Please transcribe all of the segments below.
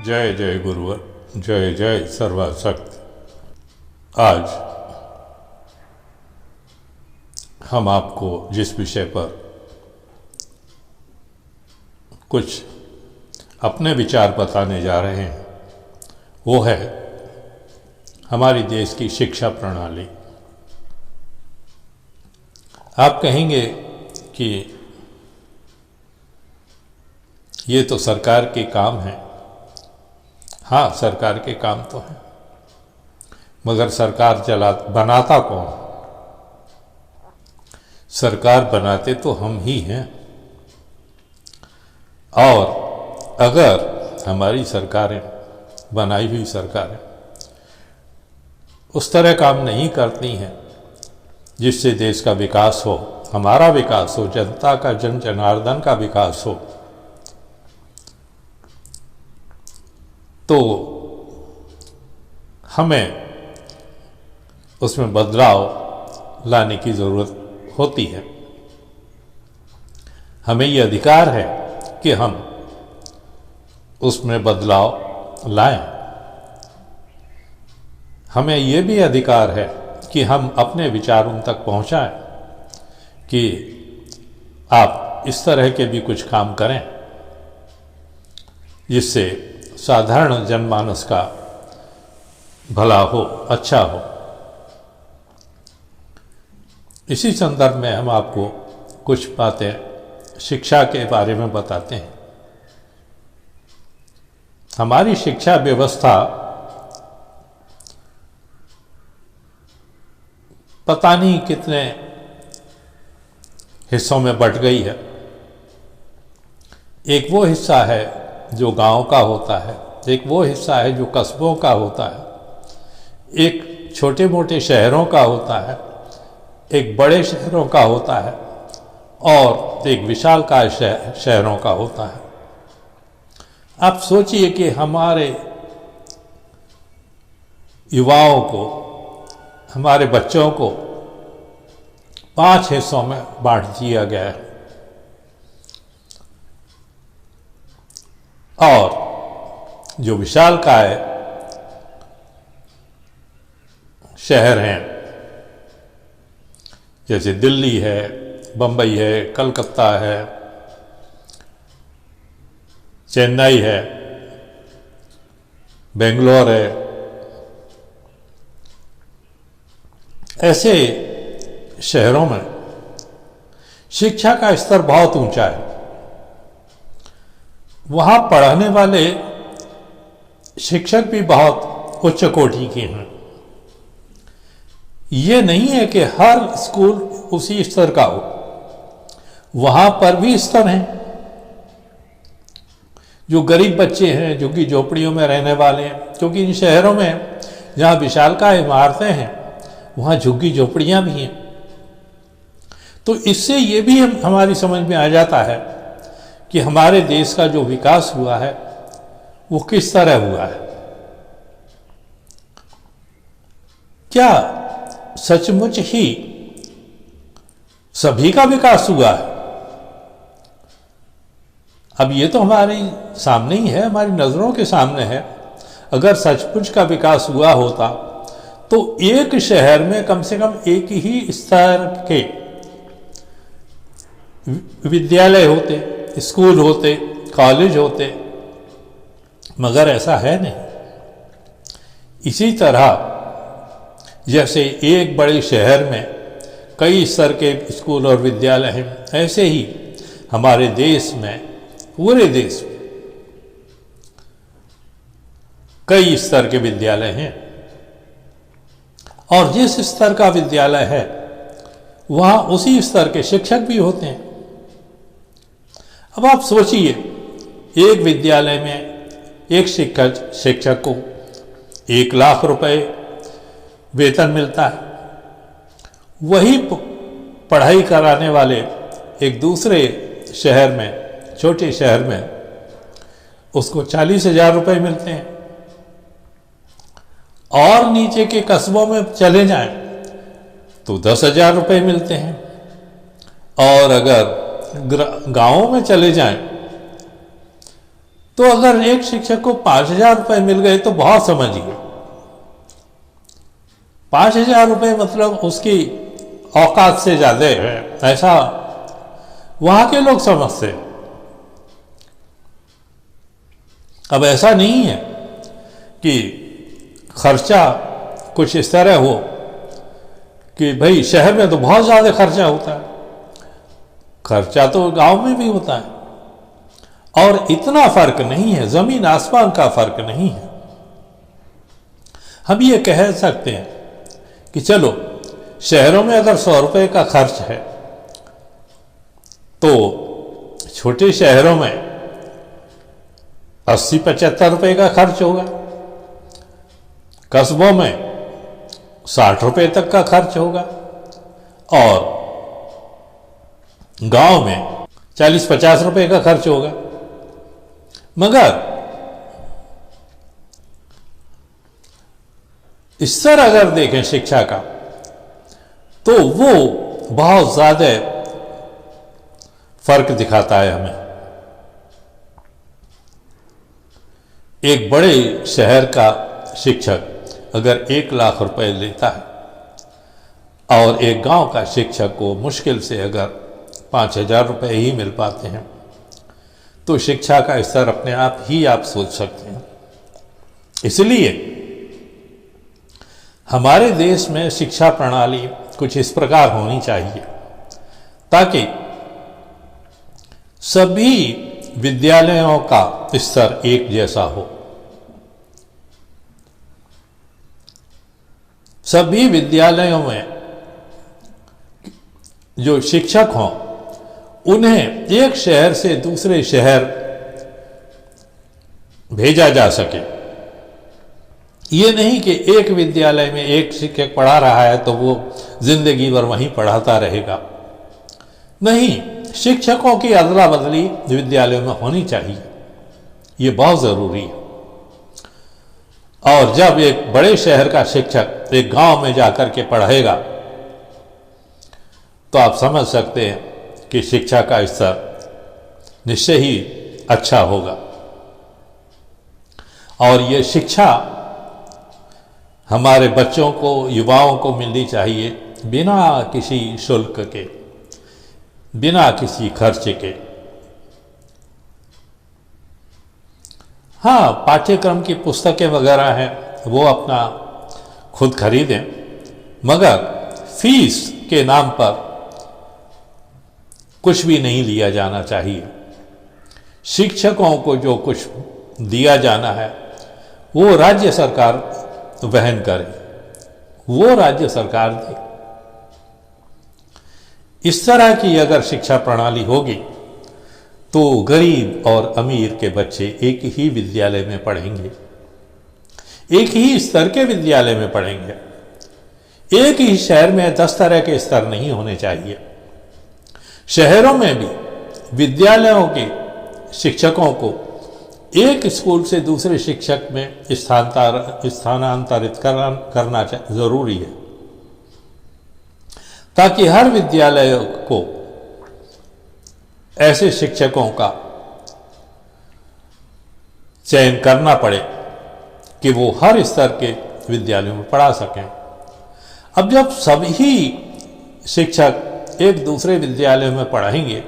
जय जय गुरुवर, जय जय सर्वशक्त। आज हम आपको जिस विषय पर कुछ अपने विचार बताने जा रहे हैं वो है हमारी देश की शिक्षा प्रणाली। आप कहेंगे कि ये तो सरकार के काम है। हाँ, सरकार के काम तो है, मगर सरकार बनाता कौन? सरकार बनाते तो हम ही हैं। और अगर हमारी सरकारें, बनाई हुई सरकारें, उस तरह काम नहीं करती हैं जिससे देश का विकास हो, हमारा विकास हो, जनता का, जन जनार्दन का विकास हो, तो हमें उसमें बदलाव लाने की ज़रूरत होती है। हमें ये अधिकार है कि हम उसमें बदलाव लाएं। हमें ये भी अधिकार है कि हम अपने विचार उन तक पहुंचाएं कि आप इस तरह के भी कुछ काम करें जिससे साधारण जनमानस का भला हो, अच्छा हो। इसी संदर्भ में हम आपको कुछ बातें शिक्षा के बारे में बताते हैं। हमारी शिक्षा व्यवस्था पता नहीं कितने हिस्सों में बंट गई है। एक वो हिस्सा है जो गांव का होता है, एक वो हिस्सा है जो कस्बों का होता है, एक छोटे मोटे शहरों का होता है, एक बड़े शहरों का होता है और एक विशालकाय शहरों का होता है। आप सोचिए कि हमारे युवाओं को, हमारे बच्चों को 5 हिस्सों में बांट दिया गया है और जो विशालकाय शहर हैं, जैसे दिल्ली है, बम्बई है, कलकत्ता है, चेन्नई है, बेंगलोर है, ऐसे शहरों में शिक्षा का स्तर बहुत ऊंचा है। वहाँ पढ़ाने वाले शिक्षक भी बहुत उच्च कोटि के हैं। ये नहीं है कि हर स्कूल उसी स्तर का हो, वहाँ पर भी स्तर हैं। जो गरीब बच्चे हैं, जो कि झोपड़ियों में रहने वाले हैं, क्योंकि इन शहरों में जहाँ विशालकाय इमारतें हैं वहाँ झुग्गी झोपड़ियाँ भी हैं। तो इससे ये भी हमारी समझ में आ जाता है कि हमारे देश का जो विकास हुआ है वो किस तरह हुआ है। क्या सचमुच ही सभी का विकास हुआ है? अब ये तो हमारे सामने ही है, हमारी नजरों के सामने है। अगर सचमुच का विकास हुआ होता तो एक शहर में कम से कम एक ही स्तर के विद्यालय होते, स्कूल होते, कॉलेज होते, मगर ऐसा है नहीं। इसी तरह जैसे एक बड़े शहर में कई स्तर के स्कूल और विद्यालय हैं, ऐसे ही हमारे देश में, पूरे देश में कई स्तर के विद्यालय हैं और जिस स्तर का विद्यालय है वहाँ उसी स्तर के शिक्षक भी होते हैं। अब आप सोचिए, एक विद्यालय में एक शिक्षक को 1 लाख रुपए वेतन मिलता है। वही पढ़ाई कराने वाले एक दूसरे शहर में, छोटे शहर में, उसको 40,000 रुपए मिलते हैं। और नीचे के कस्बों में चले जाएं तो 10,000 रुपए मिलते हैं। और अगर गांवों में चले जाएं तो अगर एक शिक्षक को 5,000 रुपए मिल गए तो बहुत समझिए, 5,000 रुपए मतलब उसकी औकात से ज्यादा है, ऐसा वहां के लोग समझते हैं। अब ऐसा नहीं है कि खर्चा कुछ इस तरह हो कि भाई शहर में तो बहुत ज्यादा खर्चा होता है, खर्चा तो गांव में भी होता है, और इतना फर्क नहीं है, जमीन आसमान का फर्क नहीं है। हम ये कह सकते हैं कि चलो शहरों में अगर 100 रुपए का खर्च है तो छोटे शहरों में 80-75 रुपए का खर्च होगा, कस्बों में 60 रुपए तक का खर्च होगा, और गांव में 40-50 रुपए का खर्च होगा। मगर स्तर अगर देखें शिक्षा का तो वो बहुत ज्यादा फर्क दिखाता है हमें। एक बड़े शहर का शिक्षक अगर 1 लाख रुपए लेता है और एक गांव का शिक्षक को मुश्किल से अगर 5,000 रुपए ही मिल पाते हैं, तो शिक्षा का स्तर अपने आप ही आप सोच सकते हैं। इसलिए हमारे देश में शिक्षा प्रणाली कुछ इस प्रकार होनी चाहिए ताकि सभी विद्यालयों का स्तर एक जैसा हो। सभी विद्यालयों में जो शिक्षक हों उन्हें एक शहर से दूसरे शहर भेजा जा सके। ये नहीं कि एक विद्यालय में एक शिक्षक पढ़ा रहा है तो वो जिंदगी भर वहीं पढ़ाता रहेगा। नहीं, शिक्षकों की अदला बदली विद्यालयों में होनी चाहिए, ये बहुत जरूरी है। और जब एक बड़े शहर का शिक्षक एक गांव में जाकर के पढ़ाएगा तो आप समझ सकते हैं कि शिक्षा का स्तर निश्चय ही अच्छा होगा। और ये शिक्षा हमारे बच्चों को, युवाओं को मिलनी चाहिए बिना किसी शुल्क के, बिना किसी खर्चे के। हाँ, पाठ्यक्रम की पुस्तकें वगैरह हैं वो अपना खुद खरीदें, मगर फीस के नाम पर कुछ भी नहीं लिया जाना चाहिए। शिक्षकों को जो कुछ दिया जाना है वो राज्य सरकार वहन करे, वो राज्य सरकार दे। इस तरह की अगर शिक्षा प्रणाली होगी तो गरीब और अमीर के बच्चे एक ही विद्यालय में पढ़ेंगे, एक ही स्तर के विद्यालय में पढ़ेंगे। एक ही शहर में 10 तरह के स्तर नहीं होने चाहिए। शहरों में भी विद्यालयों के शिक्षकों को एक स्कूल से दूसरे शिक्षक में स्थानांतरित करना जरूरी है, ताकि हर विद्यालय को ऐसे शिक्षकों का चयन करना पड़े कि वो हर स्तर के विद्यालयों में पढ़ा सकें। अब जब सभी शिक्षक एक दूसरे विद्यालय में पढ़ाएंगे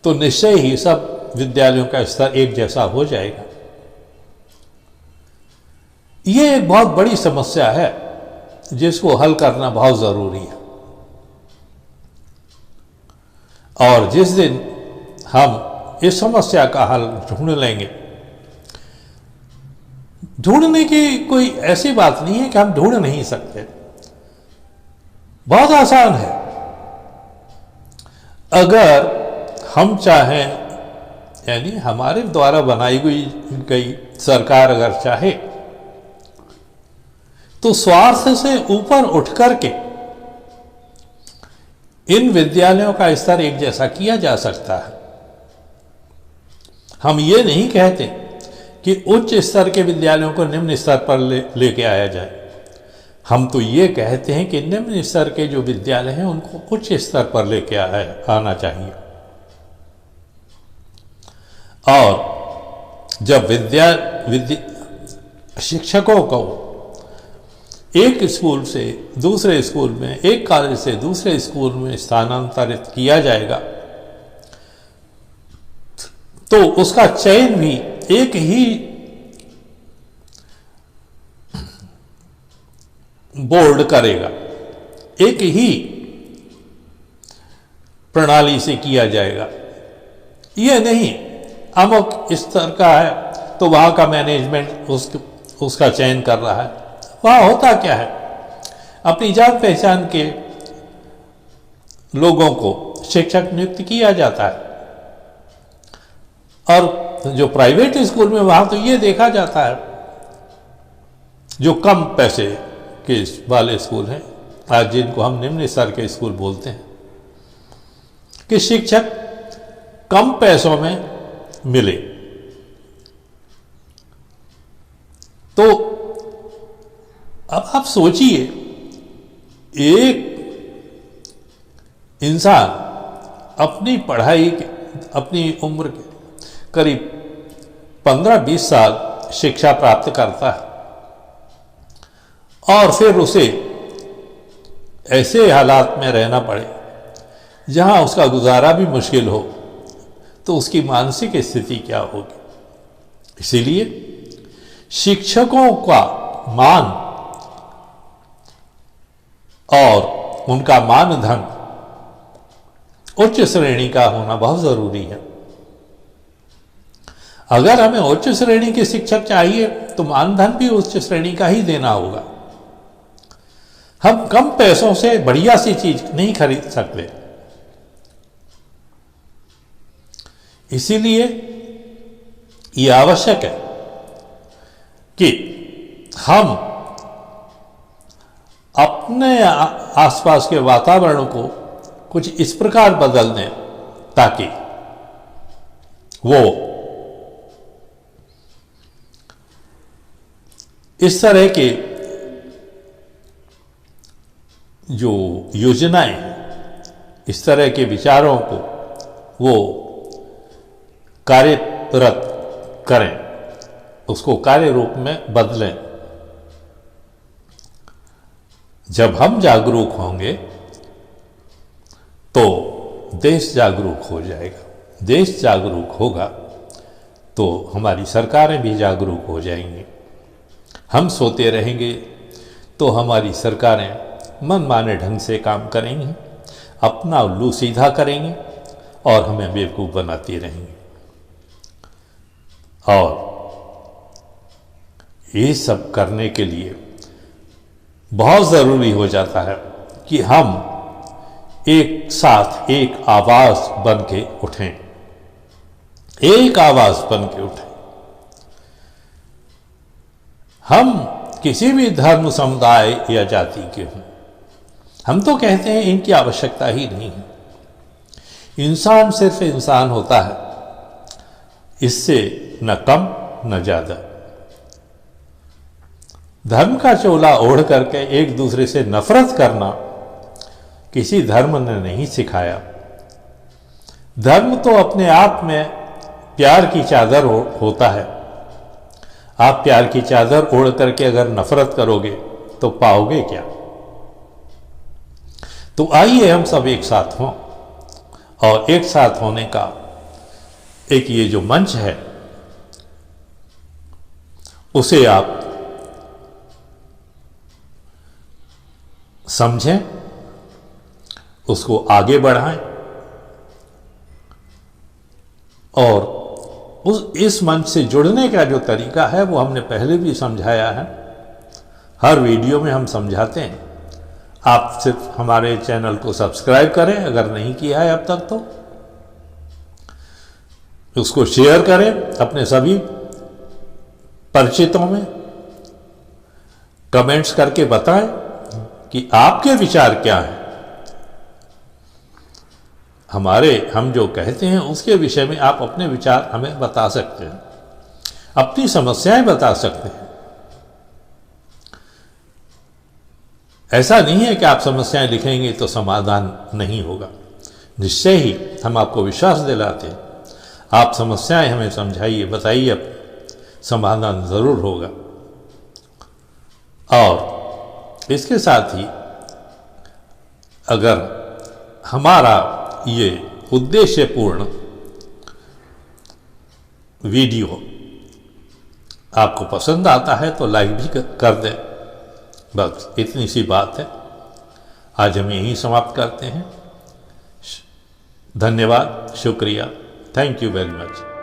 तो निश्चय ही सब विद्यालयों का स्तर एक जैसा हो जाएगा। यह एक बहुत बड़ी समस्या है जिसको हल करना बहुत जरूरी है। और जिस दिन हम इस समस्या का हल ढूंढ लेंगे, ढूंढने की कोई ऐसी बात नहीं है कि हम ढूंढ नहीं सकते, बहुत आसान है। अगर हम चाहें, यानी हमारे द्वारा बनाई गई सरकार अगर चाहे तो स्वार्थ से ऊपर उठ करके इन विद्यालयों का स्तर एक जैसा किया जा सकता है। हम ये नहीं कहते कि उच्च स्तर के विद्यालयों को निम्न स्तर पर लेके आया जाए। हम तो ये कहते हैं कि निम्न स्तर के जो विद्यालय हैं उनको उच्च स्तर पर लेके आना चाहिए। और जब शिक्षकों को एक स्कूल से दूसरे स्कूल में, एक कॉलेज से दूसरे स्कूल में स्थानांतरित किया जाएगा तो उसका चयन भी एक ही बोर्ड करेगा, एक ही प्रणाली से किया जाएगा। यह नहीं अमुक स्तर का है तो वहां का मैनेजमेंट उसका चयन कर रहा है। वहां होता क्या है, अपनी जान पहचान के लोगों को शिक्षक नियुक्त किया जाता है। और जो प्राइवेट स्कूल में वहां तो ये देखा जाता है, जो कम पैसे के वाले स्कूल हैं, आज जिनको हम निम्न स्तर के स्कूल बोलते हैं, कि शिक्षक कम पैसों में मिले। तो अब आप सोचिए, एक इंसान अपनी पढ़ाई अपनी उम्र के करीब 15-20 साल शिक्षा प्राप्त करता है और फिर उसे ऐसे हालात में रहना पड़े जहां उसका गुजारा भी मुश्किल हो, तो उसकी मानसिक स्थिति क्या होगी। इसीलिए शिक्षकों का मान और उनका मानधन उच्च श्रेणी का होना बहुत जरूरी है। अगर हमें उच्च श्रेणी के शिक्षक चाहिए तो मानधन भी उच्च श्रेणी का ही देना होगा। हम कम पैसों से बढ़िया सी चीज नहीं खरीद सकते। इसीलिए यह आवश्यक है कि हम अपने आसपास के वातावरण को कुछ इस प्रकार बदल दें ताकि वो इस तरह के जो योजनाएं हैं, इस तरह के विचारों को वो कार्यरत करें, उसको कार्य रूप में बदलें। जब हम जागरूक होंगे तो देश जागरूक हो जाएगा। देश जागरूक होगा तो हमारी सरकारें भी जागरूक हो जाएंगी। हम सोते रहेंगे तो हमारी सरकारें मनमाने ढंग से काम करेंगी, अपना उल्लू सीधा करेंगी और हमें बेवकूफ़ बनाती रहेंगी। और ये सब करने के लिए बहुत ज़रूरी हो जाता है कि हम एक साथ एक आवाज़ बन के उठें, एक आवाज़ बन के उठें। हम किसी भी धर्म, समुदाय या जाति के हों, हम तो कहते हैं इनकी आवश्यकता ही नहीं है। इंसान सिर्फ इंसान होता है, इससे न कम न ज्यादा। धर्म का चोला ओढ़ करके एक दूसरे से नफरत करना किसी धर्म ने नहीं सिखाया। धर्म तो अपने आप में प्यार की चादर होता है। आप प्यार की चादर ओढ़ करके अगर नफरत करोगे तो पाओगे क्या। तो आइए हम सब एक साथ हों और एक साथ होने का एक ये जो मंच है उसे आप समझें, उसको आगे बढ़ाएं और इस मंच से जुड़ने का जो तरीका है वो हमने पहले भी समझाया है। हर वीडियो में हम समझाते हैं। आप सिर्फ हमारे चैनल को सब्सक्राइब करें, अगर नहीं किया है अब तक तो उसको शेयर करें अपने सभी परिचितों में। कमेंट्स करके बताएं कि आपके विचार क्या हैं। हम जो कहते हैं उसके विषय में आप अपने विचार हमें बता सकते हैं, अपनी समस्याएं बता सकते हैं। ऐसा नहीं है कि आप समस्याएं लिखेंगे तो समाधान नहीं होगा। निश्चय ही हम आपको विश्वास दिलाते हैं। आप समस्याएं हमें समझाइए, बताइए समाधान ज़रूर होगा। और इसके साथ ही अगर हमारा ये उद्देश्यपूर्ण वीडियो आपको पसंद आता है तो लाइक भी कर दें। बस इतनी सी बात है। आज हम यहीं समाप्त करते हैं। धन्यवाद, शुक्रिया, थैंक यू वेरी मच।